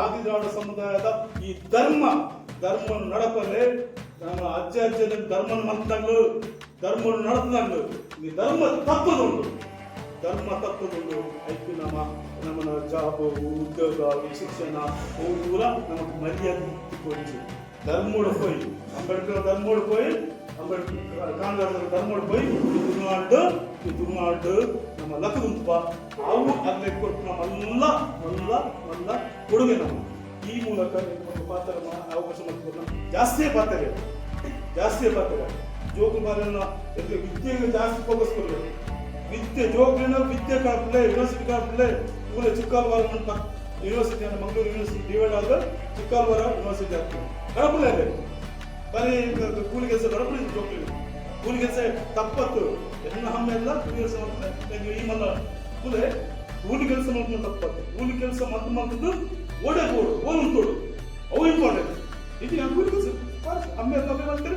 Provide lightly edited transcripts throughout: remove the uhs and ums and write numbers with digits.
ಆದಿದ್ರಾವಿಡ ಸಮುದಾಯದ ಈ ಧರ್ಮ ನಡಪಲೆ ನಮ್ಮ ಅಜ್ಜನ ಧರ್ಮ ಮಂತಾಗ್ಲು ಧರ್ಮ ನಡೆದಾಗ್ಲು ಈ ಧರ್ಮ ತತ್ವದುಂಡು ಐದು ನಮ್ಮನ ಜಾಬ್ ಉದ್ಯೋಗ ಶಿಕ್ಷಣ ಪೂರ ನಮಗೆ ಮರ್ಯಾದೆ ಕೊಟ್ಟು ಧರ್ಮೋಡು ಹೋಯ್ ಅಂಬೇಡ್ಕರ್ ಧರ್ಮೋಡು ಹೋಯ್ ಅಂಬೇಡ್ಕರ್ ಕಾಂಗ್ರೆಸ್ ಧರ್ಮೋಡು ಹೋಯ್ ತುಳುನಾಡು ನಮ್ಮ ಲಕ್ಕದುಂಪ ಅವು ಅಲ್ಲೇ ಕೊಟ್ಟು ನಮ್ಮೆಲ್ಲ ಕೊಡುಗೆ ನಮ್ಮ ಈ ಮೂಲಕ ಪಾತ್ರ ಅವಕಾಶ ಮಾಡ್ಕೊಂಡು ಜಾಸ್ತಿ ಪಾತ್ರ ಜೋಕುಮಾರನ್ನ ವಿದ್ಯೆಗೆ ಜಾಸ್ತಿ ಫೋಕಸ್ ಕೊಡಬೇಕು ವಿದ್ಯೆ ಜೋಗಿನ ವಿದ್ಯೆ ಕಾಪಿಲ್ಲ ಯೂನಿವರ್ಸಿಟಿ ಕಾಪಿಲ್ಲ ಇವಾಗ ಚಿಕ್ಕಲ್ವಾರ ಯೂನಿವರ್ಸಿಟಿ ಮಂಗಳೂರು ಯೂನಿವರ್ಸಿಟಿ ಡಿವೈಡ್ ಆದ ಚಿಕ್ಕಲ್ವಾರ ಯೂನಿವರ್ಸಿಟಿ ಆಗ್ತದೆ ಗಡಪಲೆ ಅದೇ ಬರೀ ಕೂಲಿ ಕೆಲಸ ಗಡಪಲೆ ಜೋಗ್ಲಿ ಕೂಲಿ ಕೆಲಸ ತಪ್ಪತ್ತು ಎಲ್ಲ ಹಮ್ಮೆಲ್ಲ ಕೂಲಿ ಕೆಲಸ ಮಾಡ್ತಾರೆ ಈ ಮಲ್ಲ ಕೂಲಿ ಕೆಲಸ ಮಾಡ್ಕೊಂಡು ತಪ್ಪತ್ತು ಕೂಲಿ ಕೆಲಸ ಮಾಡ್ತದ್ದು ಓಡೋಡು ಓಲುಂತೋಡು ಅವು ಇಂಪಾರ್ಟೆಂಟ್ ಇದು ಕೂಲಿ ಕೆಲಸ ಅಮ್ಮೆ ಕಮ್ಮಿ ಮಾಡ್ತಾರೆ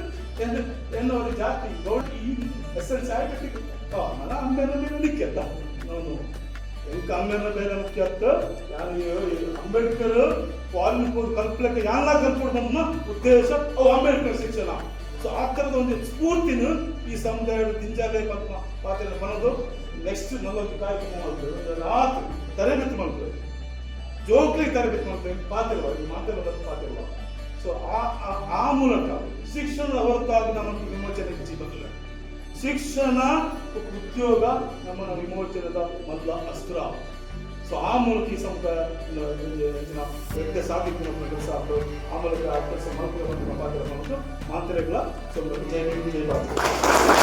ಎನ್ನುವ ಜಾತಿ ಗೌಡಿ ಈ ಎಸ್ಸೆನ್ಸ್ ಆಗಿ మన అమ్మేల మీద ముఖ్యత నన్ను ఇంకా అమ్మేల మీద ముఖ్యత అంబేద్కర్ ಪಾಲಿನ ಕಲ್ಪಲಕ್ಕೆ ಯಾರ ಕಲ್ಪಡಮ್ಮ ಉದ್ದೇಶ ಅವು ಅಂಬೇಡ್ಕರ್ ಶಿಕ್ಷಣ ಸೊ ಆ ಥರದ ಒಂದು ಸ್ಫೂರ್ತಿನ ಈ ಸಮುದಾಯದ ದಿಂಜಾಲೆ ಪಾತ್ರ ಬರೋದು ನೆಕ್ಸ್ಟ್ ನಲ್ಲೊಂದು ಕಾರ್ಯಕ್ರಮ ಮಾಡ್ತೇವೆ ರಾತ್ರಿ ತರಬೇತಿ ಮಾಡ್ತೇವೆ ಜೋಕ್ಲಿ ತರಬೇತಿ ಮಾಡ್ತೇವೆ ಪಾತ್ರವ ಈ ಮಾಧ್ಯಮದ ಪಾತ್ರವ ಸೊ ಆ ಮೂಲಕ ಶಿಕ್ಷಣದ ಹೊರತಾಗಿ ನಮಗೆ ವಿಮೋಚನೆ ಬರಲಿಲ್ಲ ಶಿಕ್ಷಣ ಉದ್ಯೋಗ ನಮ್ಮನ್ನ ವಿಮೋಚನದ ಮೊದಲ ಅಸ್ತ್ರ ಸೊ ಆ ಮೂಲಕ ಈ ಸಮುದಾಯ ವ್ಯಕ್ತಿ ಸಾಧಿക്കുന്ന ಕೆಲಸ ಆಯ್ತು ಆ ಮೂಲಕ ಆ ಕೆಲಸ ಮಾಡ್ಕೊಂಡು ಪಾತ್ರ ಮಾಡೋದು ಮಾತ್ರೆಗಳ ಜಯ ಭಾರತ.